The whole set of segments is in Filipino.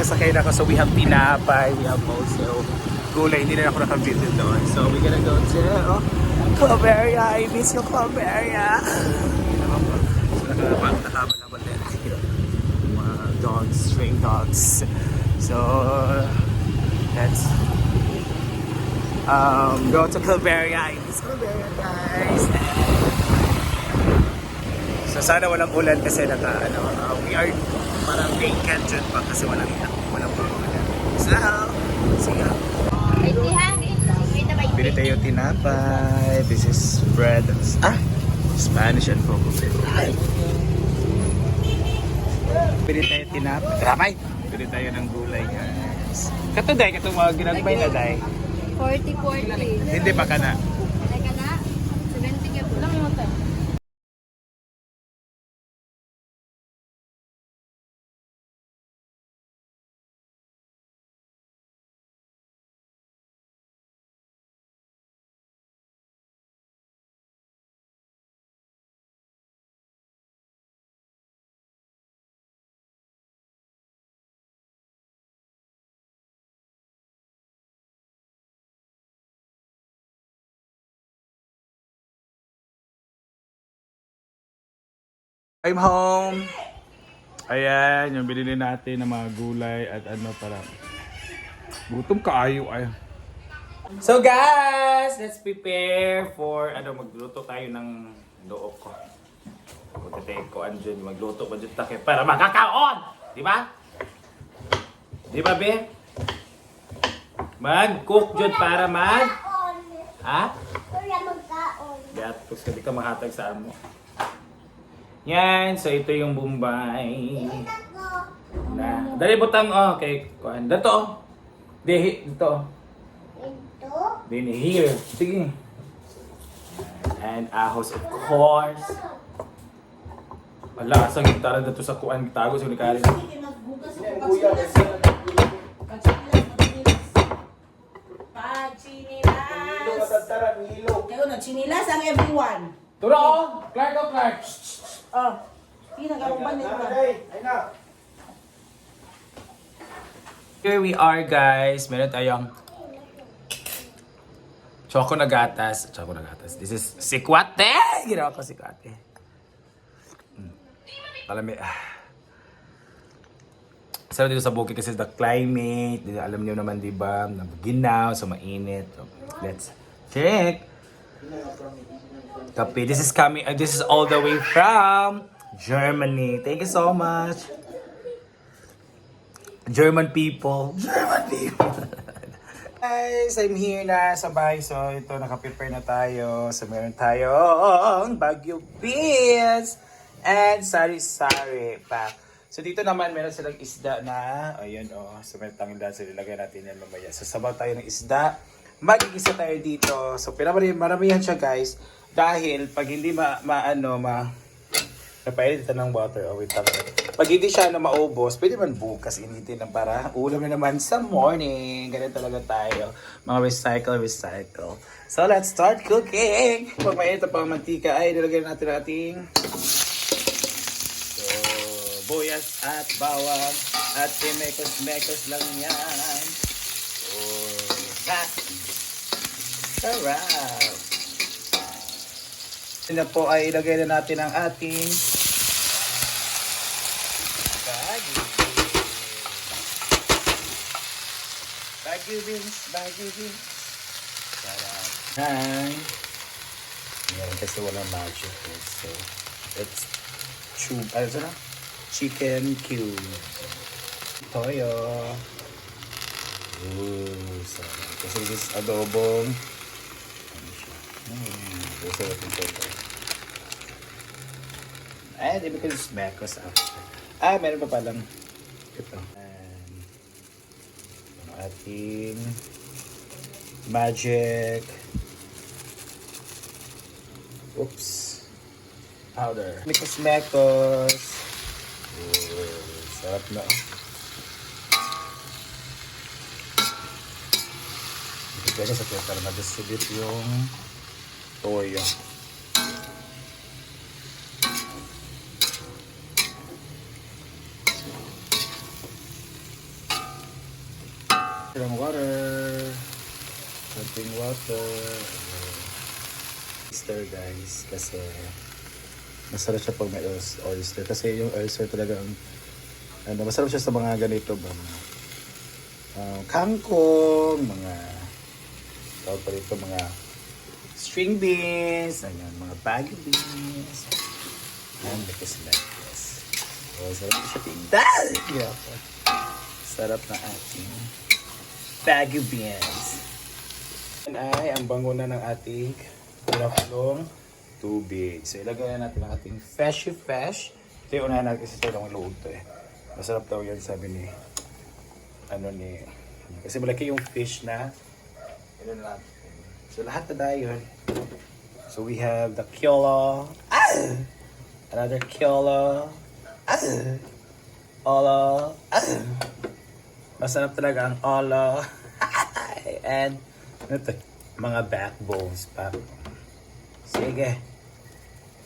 sakay na ako. So we have tinapay, we have also gulay. Hindi na ako naka-video doon. So we're gonna go to Claveria. I miss you, Claveria. Nakabalaban din. Mga dogs, stray dogs. So let's go to Claveria. I miss Claveria, guys. So sana walang ulan kasi we are parang vacant dyan pa kasi walang ulan. So, sige. Bili tayo tinapay. This is bread. Spanish and cocoa. Bili tayo tinapay. Bili tayo ng gulay, guys. Kato day, katong mga ginagmay na day. 40. Hindi pa ka na. Teka na. 70 ka po lang mo to. I'm home. Ayan, yung binili natin ng mga gulay at parang gutom kaayo ay. So guys, let's prepare for magluto tayo ng loob ko. Pagkatay ko andyan, magluto pa dyan tayo para makakaon! Di ba? Di ba, be? Mag-cook dyan para Ha? Wala magkaon. Gatos ka, di ka mahatag sa amo. Yan, so ito yung Bombay. Dali butang, okay. Dito, dito. Then here. Sige. And ahos, of course. Wala, asang gitara dito sa kuan. Tago sa unikari. Chinilas ang everyone. Turo! Clark! Pinag-aruban nito. Here we are, guys. Meron tayong choco na gatas. This is sikwate! Ginawa ko sikwate. Alam sarap dito sa bukid kasi the climate. Alam niyo naman, di ba? Ginaw, so mainit. So, let's check. Kape. This is all the way from Germany. Thank you so much. German people. Guys, I'm here na sa bahay. So, ito, nakaprepare na tayo. So, meron tayong Baguio beans and sari-sari pa. So, dito naman, meron silang isda na, ayun, so, meron tayong isda. So, nilagay natin yan mamaya. So, sabaw tayo ng isda. Mag-igisa tayo dito. So, maramihan siya, guys. Dahil, pag hindi napainit ng water. Wait lang. Pag hindi siya maubos, pwede man bukas initin ng para ulam na naman sa morning. Ganun talaga tayo. Mga recycle. So, let's start cooking. Pag mainit ang mantika, ay nilagay natin ating buyas at bawang. At mekos lang yan. Sarap. Na po ay ilagay na natin ang ating Baguio beans. Sarap. Hi. Yan, kasi walang magic. So, it's chicken cube. Toyo. Sarap. Kasi this is adobong. Sarap yung toyo. Di ba kasi smekos after. Meron pa palang ito. Ating magic powder. Mekos. Sarap na. Ito sa kaya para ma-distribute yung toyo. Ng water. Konting water. Oyster guys. Kasi masarap siya pag may oyster. Kasi yung oyster talaga masarap siya sa mga ganito ba. Kangkong, mga tawag pa dito, mga string beans, ayan, mga baggy beans. And because like this. So, sarap siya tingnan. Sarap na ating baggy beans. Yan ay ang bango na ng ating kulong tubig. So, ilagay na natin ang ating fishy fish. Ito yung unahin natin kasi ito yung loob to eh. Masarap daw yan sabi ni kasi malaki yung fish na natin. So lahat na dayon. So we have the kilo. Another kilo. Olo. Masarap talaga ang olo. And mga backbones pa. Sige.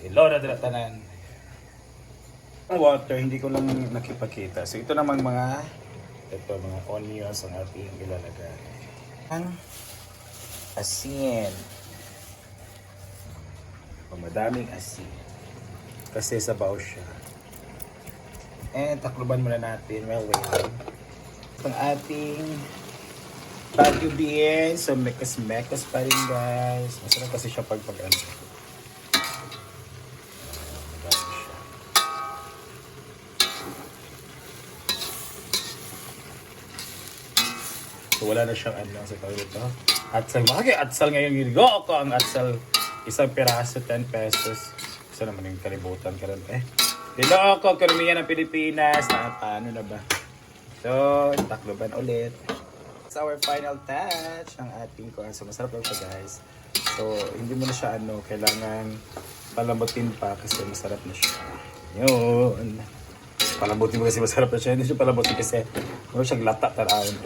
Ilo na tanan. Ang water, hindi ko lang nakipakita. So ito namang mga onions ang ating ilalagay. Ang asin. Madaming asin. Kasi sabaw siya. And takluban muna natin. Well, wait. Ang ating bagyo beans. So, mekas-mekas pa rin guys. Masarap kasi siya pag So, wala na siyang sa tawag ito. Atsal. Bakit atsal ngayon? Go ako ang atsal. Isang piraso, 10 pesos. Isa naman yung kalibutan ka rin. Dilo ako, karamihan ng Pilipinas. Paano na ba? So, takloban ulit. It's our final touch. Ang ating kuhan. So, masarap lang siya guys. So, hindi mo na siya kailangan palambutin pa kasi masarap na siya. Yun. Palambutin mo kasi masarap na siya. Hindi siya palambutin kasi ano siyang lata taraan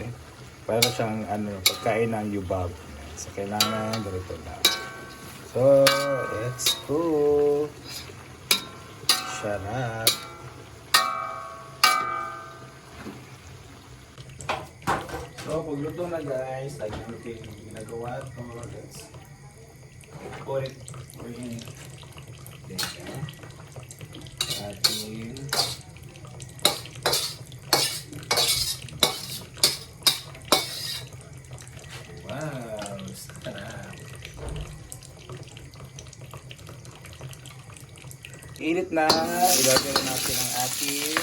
para siyang pagkain ng yubab. So, kailangan ganito na. So, let's go. Sarap. So, pagluto na guys, lagyan natin yung ginagawa ito. Let's put it in there. Ating wow, sarap. Init na. Ilagay na natin ang ating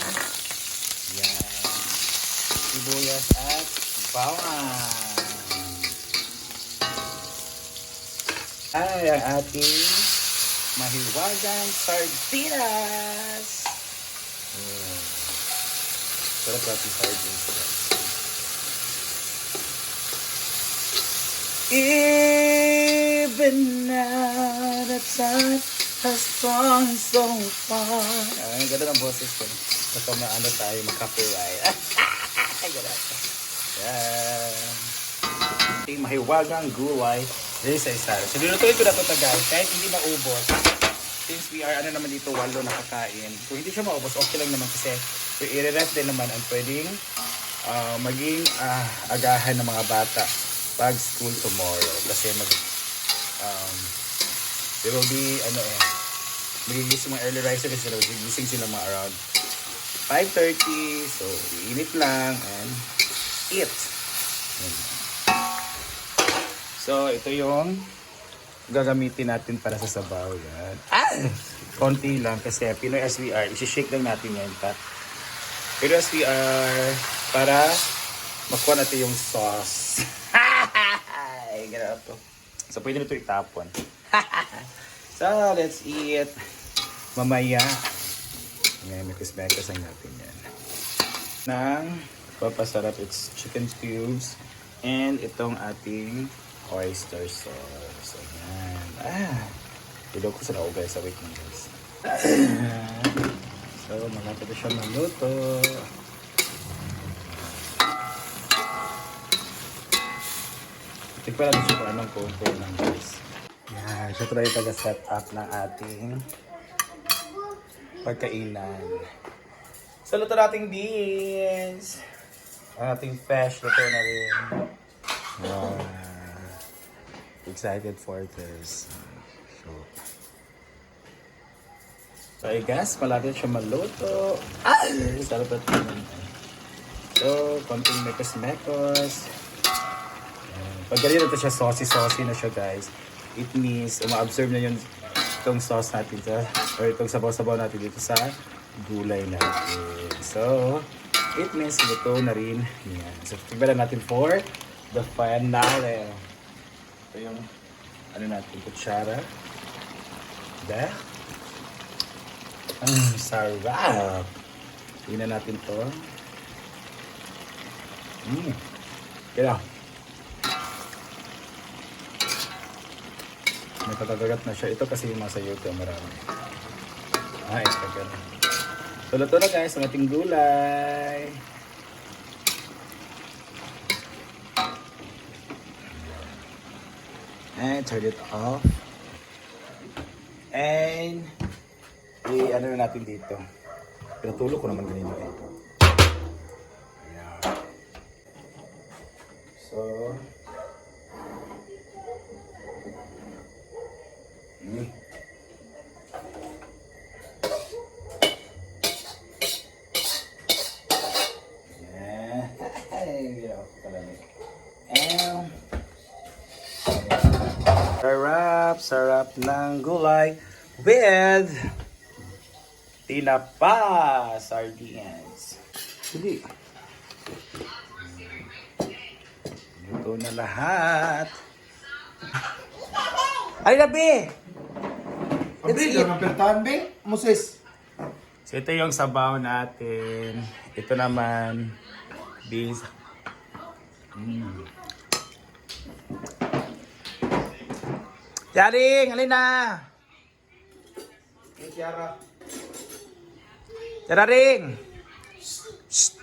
sibuyas at bawang. Ay, ang ating mahiwagang sardinas. Sarap natin sardinas. Even now the time has gone so far. Ay, ganda ng boses ko. Baka tayo, mag-copyright. Ay, ganda. Yan. Ating mahiwagang gulay. Dito sa isara. So, dinutuloy ko na ito guys. Kahit hindi maubos. Since we are, naman dito, 8 nakakain. Kung hindi siya maubos, okay lang naman kasi i-ref din naman ang pwedeng maging agahan ng mga bata pag school tomorrow. Kasi they will be, magigising mga early riser kasi magigising sila mga around 5:30. So, iinit lang and eat. So, ito yung gagamitin natin para sa sabaw. Yan. Konti lang kasi Pinoy SVR. Isi-shake lang natin yan. Pinoy SVR para makuha natin yung sauce. Ay, gano'n ito. So, pwede na ito itapon. So, let's eat. Mamaya. Ngayon, mekas-mekas ang natin yan. Nang papasarap, it's chicken cubes. And itong ating oyster sauce. Ayan. Pido ko sa lao guys. Wait lang guys. So, malapit na siya maluto. Tigpa lang siya kung anong konto lang guys. Yan. Siya tayo taga-set up ng ating pagkainan. So, luto nating beans. Ang ating fish, luto na rin. Wow. Excited for this. So, I guess, malapit siya maluto. Ah! Sarap at so, konting mekos-mekos. Pag ganyan na siya, saucy-saucy na siya, guys. It means, uma-absorb na yun itong sauce natin sa, or itong sabaw-sabaw natin dito sa gulay natin. So, it means luto na rin. Yan. So, tignan natin for the finale. Ito yung, ano natin, kutsara. Diba? Ang sarap. Tingnan natin to. Kaya. May patatagat na siya. Ito kasi yung nasa YouTube marami. Ito ganun. So, luto na guys ang ating gulay. And turn it off. And ano na natin dito. Pinatulog ko naman ganito eh. Ayan. So, sarap ng gulay with tinapa sardines. Hindi. Luto na lahat. Ay, Labi! Abi, lang ang pertahan, be. Moses. So, ito yung sabaw natin. Ito naman, beans. Yaring, halina! Hey, Tiara. Yaring! Shh!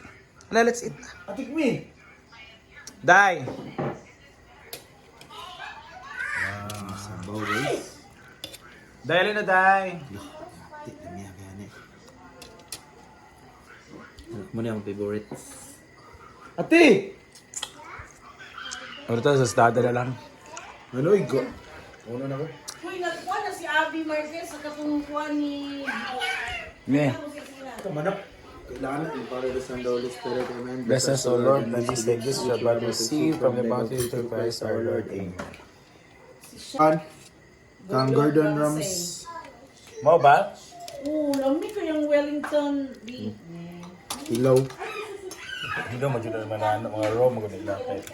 Hala, let's eat. Atik me. Day! Sabaw, guys. Day, halina, Day! Atik, damiya kaya ni. Mo na yung favorite. Ate! Ano to, sasdada na lang. Ano, igo? Una na ko. Uy, nagkuha na si Abby Marquez sa katungkuan ni... Ne. Ito, manap. Kailangan natin para sa the Holy Spirit. Amen. Bless us, O Lord, and this like this shall God receive from the bounty through Christ our Lord. Amen. Kang Gordon Rams. Mo ba? Oo, lamig ko yung Wellington beef. Ilaw. Hindi mo dito naman mga raw, mga nilapit.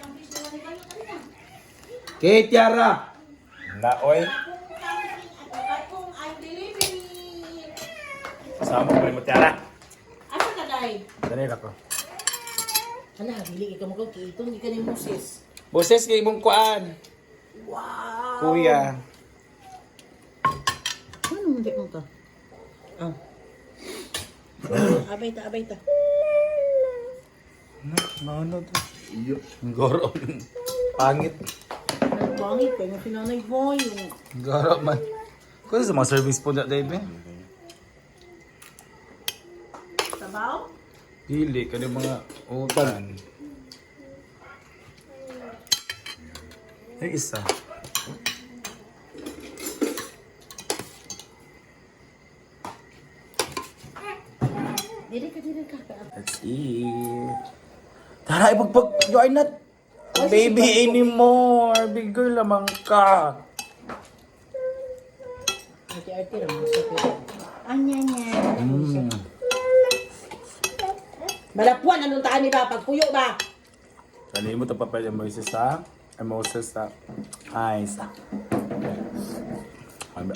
Okay, Tiara. Naoy, Akong ang delivery. kasama ko rin mo tiyara. Asa ka, Day? Ganun ako. Hala, dili ka mo kang kiitong, di ka ni Moses. Boses kay mong kuan. Wow! Kuya. Ano hindi mo ka? Ah. Abay ta. Ano to? Iyo. Goro. Pangit. Ang bangit ko, yung pinanay boy. Goro man. Kung sa mga service po na, Dave? Sabaw? Dili, kani mga utan. Ay, isa. Dili ka. Let's eat. Tara, ipagpag... You are not... Baby anymore. Big girl lamang ka. Ate lang, masakit. Anya. Malapuan, anong taan ni ba? Pagpuyo ba? Kani mo ito papel yung Moses sa... Moses sa... Eyes. Ano ba?